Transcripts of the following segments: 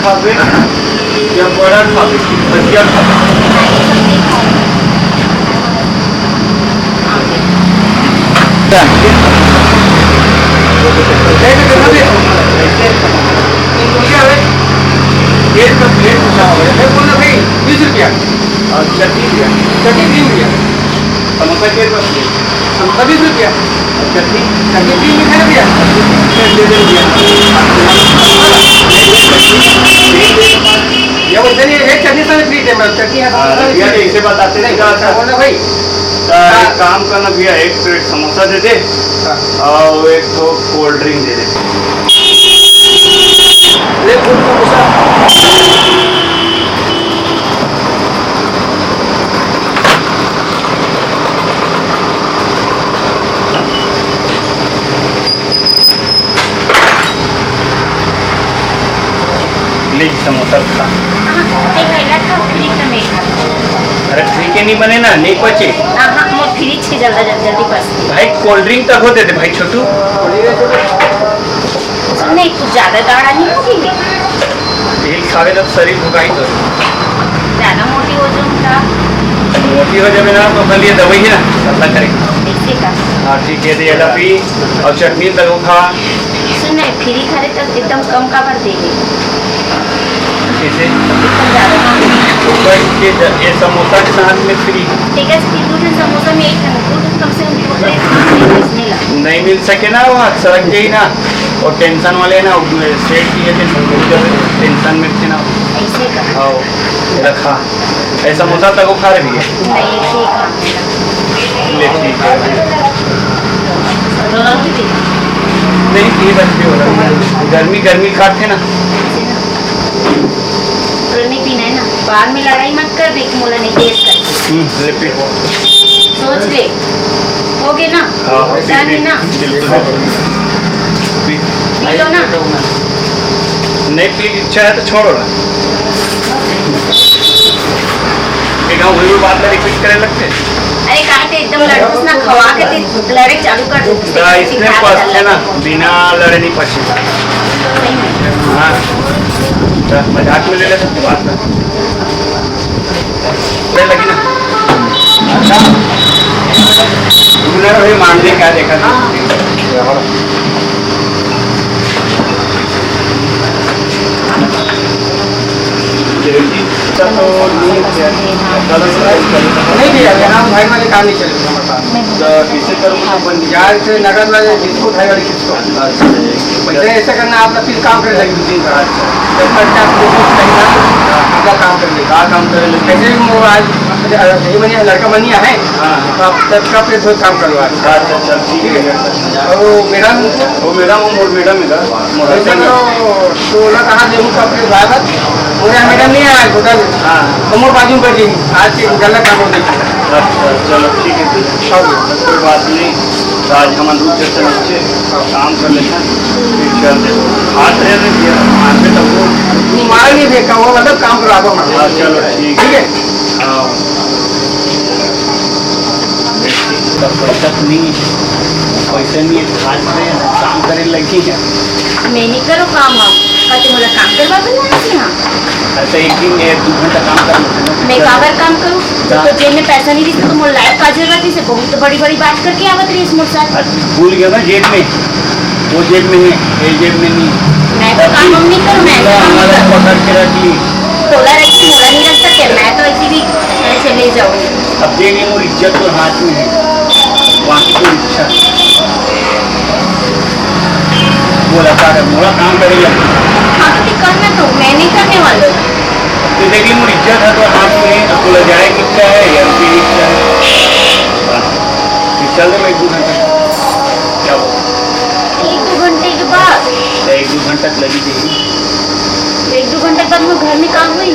खावे या बड़ा खावे भजिया खावे एक का प्लेट पूछा हुआ है बोला भाई 20 रुपया और चटनी दिया चटनी 3 रुपया समोसा के पास समोसा 20 रुपया और चटनी चटनी 3 रुपया दिया ये बोलते नहीं है चटनी सारे फ्री थे मैं चटनी है भैया इसे बताते नहीं क्या बोला भाई एक काम करना भैया एक प्लेट समोसा दे दे और एक तो कोल्ड ड्रिंक दे दे समोसा समोसा खा अरे ठीक है नहीं बने ना नहीं पचे फ्रिज के जल्दी बस भाई कोल्ड ड्रिंक तक होते थे भाई छोटू नहीं कुछ ज्यादा गाढ़ा नहीं होगी तेल खावे तब शरीर भुकाई तो ज्यादा मोटी हो जाऊंगा मोटी हो जाए ना तो कल ये दवाई है ना पतला करेगा ऐसे का हाँ ठीक है ये लपी और चटनी तक खा सुन नहीं फ्री खाने तक एकदम कम का भर देंगे कैसे ये समोसा के साथ में फ्री ठीक है समोसा में एक कम से कम नहीं मिल सके ना वो सड़क गई ना और टेंशन वाले ना सेट किए थे टेंशन में थे ना ऐसे का रखा ऐसा समोसा तक वो खा रही है नहीं ये बच्चे हो रहा गर्मी गर्मी खाते ना नहीं पीना है ना बाद में लड़ाई मत कर देख मोला नहीं तेज कर सोच ले हो गए ना जान ना पी लो ना नहीं पी इच्छा है तो छोड़ो ना एक बात में रिपीट करने लगते अरे काटे एकदम लड़ूस ना खवा के लड़े चालू कर दो इसमें पछते ना बिना लड़े नहीं पछे हाँ मजाक में ले ले सकते बात ना लगी ना अच्छा तुमने भाई मान दे क्या देखा था नहीं भैया यहाँ भाई वाले काम नहीं चलेगा हमारे पास किसे करूँ यार से नगद वाले जिसको भाई वाले किसको पैसे ऐसा करना आपका फिर काम करे लगे 2-3 का आपका काम कर ले काम करे कैसे आज यही बनिया लड़का बनिया है तो आप सबका फिर थोड़ा काम करवा ठीक है और मैडम और मैडम तो कहाँ देूँ का फिर भागत मुझे मैडम नहीं आया होटल मोर बाजू कर दी आज से गलत काम हो गई चलो ठीक है कोई बात नहीं आज हम दूध जैसे नीचे काम कर लेते हैं हाथ रहे तो मार नहीं देखा वो मतलब काम करा दो चलो ठीक है पैसा तो नहीं पैसा नहीं हाथ में काम करने लगी है मैं नहीं करो काम कहते मुझे काम करवा अच्छा एक दिन 1-2 घंटा काम कर मैं काबर काम करूँ तो जेब में पैसा नहीं दिखता तो मुझे लाइफ का जरूरत है बहुत बड़ी बड़ी बात करके आवत रही इस मुझसे भूल गया ना जेब में वो जेब में है ये जेब में नहीं मैं तो काम नहीं करूँ मैं पकड़ के रखी तोला रखी मोला नहीं रख सकते मैं तो ऐसी भी ऐसे ले जाऊँगी अब देंगे वो इज्जत तो हाथ में है बाकी कोई इच्छा बोला मोड़ा काम करेगा हाँ तो करना तो मैं नहीं करने वाला तो देखिए वो इज्जत है तो हाथ में बोला जाए कि इच्छा है या उनकी इच्छा है चल रहे 1-2 घंटा क्या हो 1-2 घंटे के बाद 1-2 घंटा तक लगी चाहिए 1-2 घंटे बाद मैं घर में काम हुई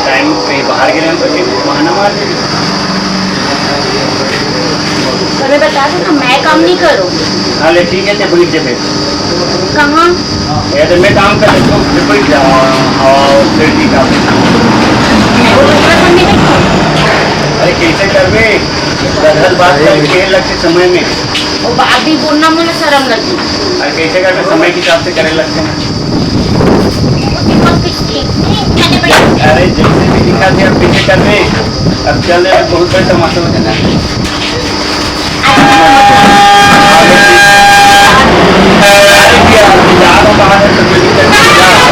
टाइम कहीं बाहर गए तो बहाना मार देंगे तो मैं बता दूँ ना मैं काम नहीं करूँ हाँ ले ठीक है बैठ जाए कहाँ तो मैं काम कर लेता हूँ बैठ जाओ और फिर ठीक है अरे कैसे कर गलत बात करके लगते समय में वो बात भी बोलना मुझे शर्म लगी अरे कैसे कर समय के हिसाब से करने लगते हैं उसके पास कुछ थी मैंने बड़ी अरे जैसे भी दिखा थे अब पीछे कर रहे अब चल रहे बहुत बड़ा तमाशा हो जाना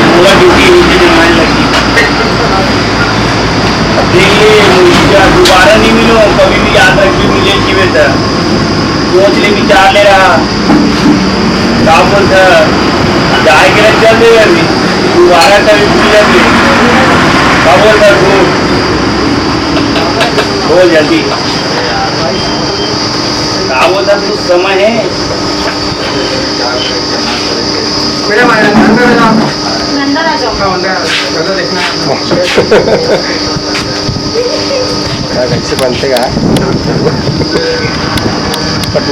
पूरा ड्यूटी दोबारा नहीं मिलो कभी भी याद रख भी मिले कि बेटा सोच ले विचार ले रहा क्या बोलता जाए के लिए चल दे अभी दोबारा कभी भूल जाती क्या बोलता तू बोल जल्दी क्या बोलता तू समय है मैडम अंदर आ जाओ अंदर आ जाओ अंदर चलो देखना कैसे बनते का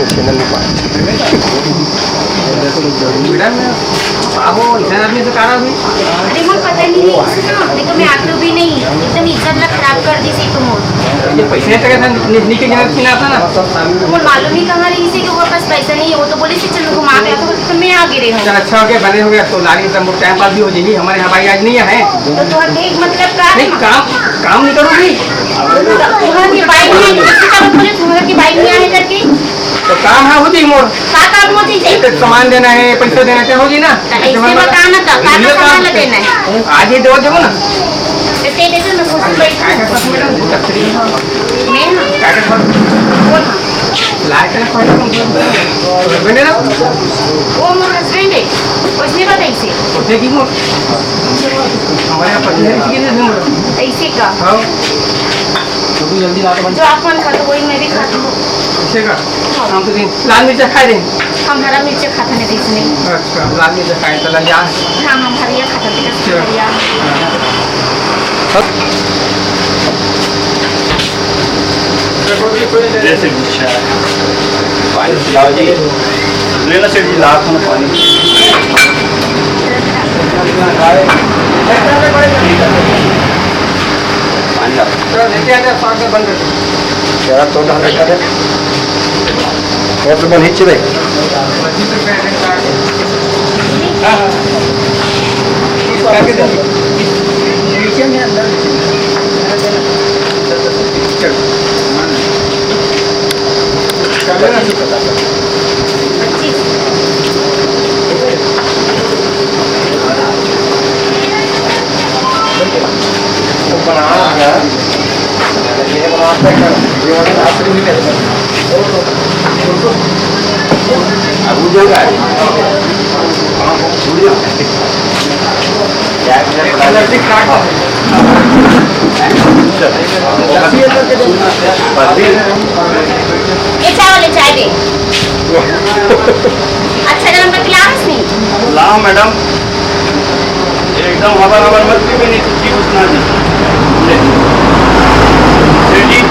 चैनल में मैडम आहो इधर आदमी तो कारा भी अरे मोर पता नहीं सुनो देखो मैं आप लोग भी नहीं एकदम इज्जत ना खराब कर दी सी तुम ये पैसे तक था नीचे गिना छीना था ना तुम मालूम ही कहाँ रही से कि वो पास पैसा नहीं है वो तो बोले से चलो घुमा के तो बोले, मैं आ गिरे हूँ चल अच्छा हो गया बने हो गया तो लाली एकदम टाइम पास भी हो जाएगी हमारे यहाँ भाई आज नहीं है तो तुम्हारा एक मतलब का नहीं काम नहीं करोगी तुम्हारा की बाइक नहीं आई किसी का बोले तुम्हारा की बाइक नहीं आने करके तो काम है हो जाएगी मोर का काम होती है एक सामान देना है पैसे देना है होगी ना ऐसे बताना था का सामान देना है आज ही दो देवो ना तो ते दे मैं सोच बैठ काय का पास मैडम तकरी मैं ना काय का पास कौन लाइट है फाइट बने ना वो मोर हस्बैंड है उसने बताई से होते की मोर हमारे यहाँ पति है इसके लिए मोर ऐसे का हाँ तो भी जल्दी ला तो जो आप मन खाता वही मैं भी खाती हूँ ऐसे का हम तो दिन लाल मिर्चा खाए दें हम हरा मिर्च खाता नहीं देख नहीं अच्छा लाल मिर्चा खाए तो लग जा हाँ हम हरिया खाता थे हरिया जैसे अच्छा पानी पिलाओ जी लेना सेठ जी लाख में पानी पानी ला चलो लेके आते हैं स्वाद बंद कर जरा तो ढंग का है और तो बन हिच रे नीचे में अंदर ये चावल चाय दे अच्छा गरम का गिलास नहीं लाओ मैडम एकदम हवा हवा मत भी नहीं कुछ कुछ ना सेठ जी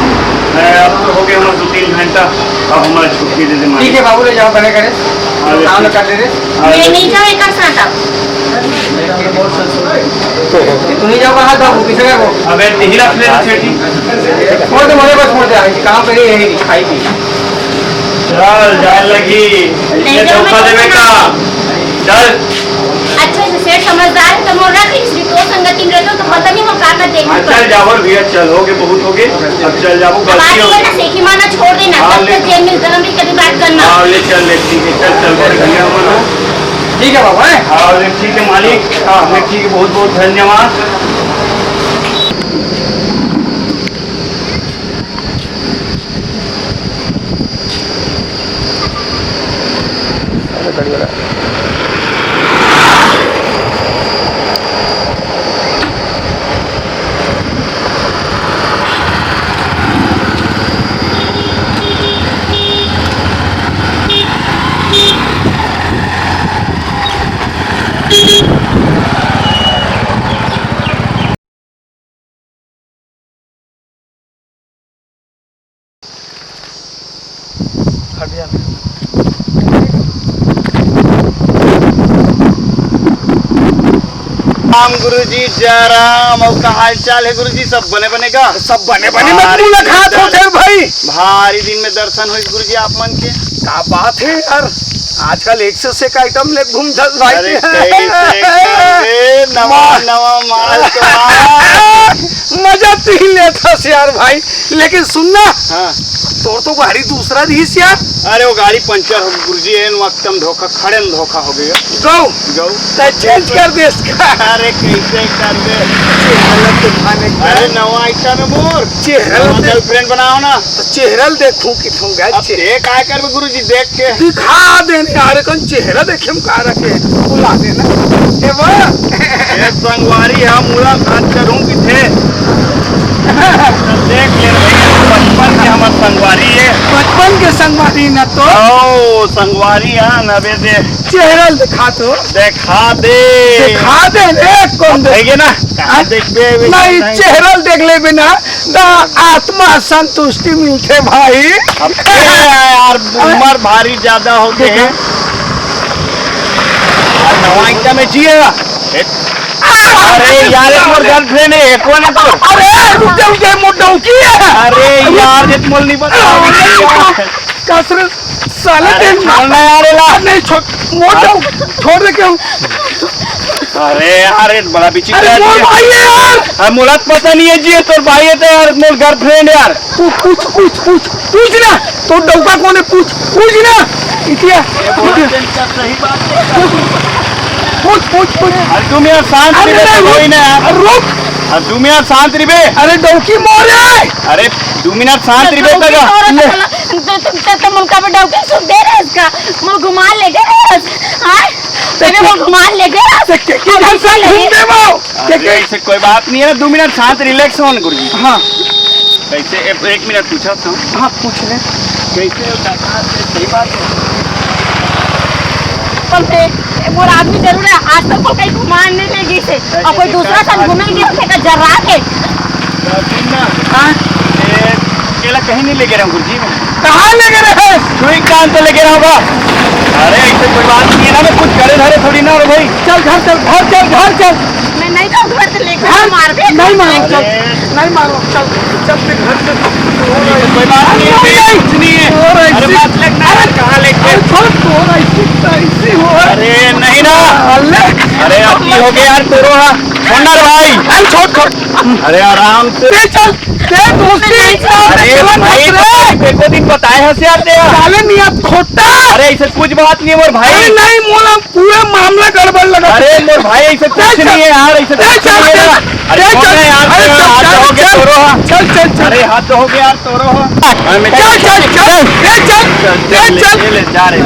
अब तो हो गया हमारा 2-3 घंटा अब हमारा छुट्टी दे दे ठीक है बाबू ले जाओ बने करे काम कर दे मैं नहीं जाऊँ एक साथ अब तू नहीं जाओ कहाँ था वो किसे का वो अबे नहीं रख ले सेठ जी छोड़ दे मुझे बस छोड़ दे काम करिए यही खाई पी चल जाए लगी ये धोखा देवे का चल अच्छा से सेठ समझदार है तो मोर रख इसलिए तो संगति में रहते हो तो पता नहीं हम का देख चल जाओ भैया चल हो गए बहुत हो गए अब चल जाओ बात गलती हो ये ना सेठी माना छोड़ देना हाँ, तब तक जेल में जन्म भी कभी बात करना हाँ ले चल ले ठीक है चल चल भैया हमारा ठीक है बाबू है हाँ ले ठीक है मालिक हाँ ले ठीक है बहुत बहुत धन्यवाद राम गुरुजी जय राम और का हाल चाल है गुरुजी सब बने बने का सब बने बने मत मुलाकात होते भाई भारी दिन में दर्शन हुई गुरुजी आप मन के क्या बात है यार आजकल एक से एक आइटम ले घूम चल भाई। अरे नवा नवा माल मजा तू ही लेता यार भाई, लेकिन सुनना हाँ। तो गाड़ी दूसरा दीस यार। अरे वो गाड़ी पंचर हो गई गुरुजी, एन वक्त में धोखा खड़े में धोखा हो गया। गौ गौ चेंज कर दे इसका। अरे कैसे कर दे? अरे नवा आइटम में मोर चेहरा गर्लफ्रेंड बनाओ ना। चेहरा देखूं किथों अब देख आए कर गुरुजी, देख के दिखा देने यार, कौन चेहरा देखे हम कहा रखे बुला देना। ये संगवारी हम मुलाकात करूं कि थे देख ले बचपन के हमार संगवारी है। बचपन के संगवारी न तो ओ संगवारी है ना बे दे चेहरा दिखा तो देखा दे कौन देखे ना देख बे नहीं चेहरा देख ले बिना तो आत्मा संतुष्टि मिलते भाई। अब यार उम्र भारी ज्यादा हो गए हैं। नवाइटा में जिएगा। अरे यार एक मोर गर्लफ्रेंड है एक ने तो। अरे रुक जा मोटो की है। अरे यार एक मोल नहीं बता कसरत साले दिन बोलना यार ला नहीं मोटो छोड़ दे क्यों। अरे यार बड़ा बिचिक अरे मोर भाई है यार। मुलाक पता नहीं है जी तोर भाई है तो यार मोर गर्लफ्रेंड यार। पूछ ना तो डौका कौन है, पूछ ना इतिया सही बात है। पूछ अरे तुम यार शांत रहे कोई ना यार। रुक अब 2 मिनट शांत रहे। अरे डौकी मोर है। अरे 2 मिनट शांत रहे तो मुल्का पे डौके सुन दे रहे इसका मुल घुमा ले गए हां तेरे मुल घुमा ले गए किधर से घूम दे वो। अरे ऐसे कोई बात नहीं है। 2 मिनट शांत रिलैक्स हो गुरुजी। हां कैसे 1 मिनट पूछा था। हां पूछ ले कैसे सही बात है। मोर आदमी जरूर है आज तक को कहीं घुमान नहीं लेगी से और कोई दूसरा साथ घूमेंगे उसके जरा के। हां केला कहीं नहीं लेके रहा हूं गुरुजी। कहां लेके रहे सुई कान तो लेके रहा होगा। अरे ऐसे कोई बात नहीं है ना, मैं कुछ करे धरे थोड़ी ना। भाई चल घर चल मैं नहीं तो घर से लेकर मार दे नहीं मारो चल नहीं मारो चल ते घर से कोई बात नहीं है कुछ नहीं है। अरे बात लगना है कहां लेके छोड़ ऐसी हो। अरे नहीं ना अरे अति हो गया यार तेरो होना भाई। अरे छोड़ अरे आराम से चल ते दोस्ती अरे भाई एको दिन बताए हंस यार तेरा साले नियत खोटा। अरे ऐसे कुछ बात नहीं है मोर भाई। अरे नहीं मोला पूरा मामला गड़बड़ लगा। अरे मोर भाई ऐसे कुछ नहीं है यार ऐसे कुछ नहीं है। अरे यार हाथ हो गया तोरो। चल अरे हाथ हो गया यार तोरो। चल चल जा रहे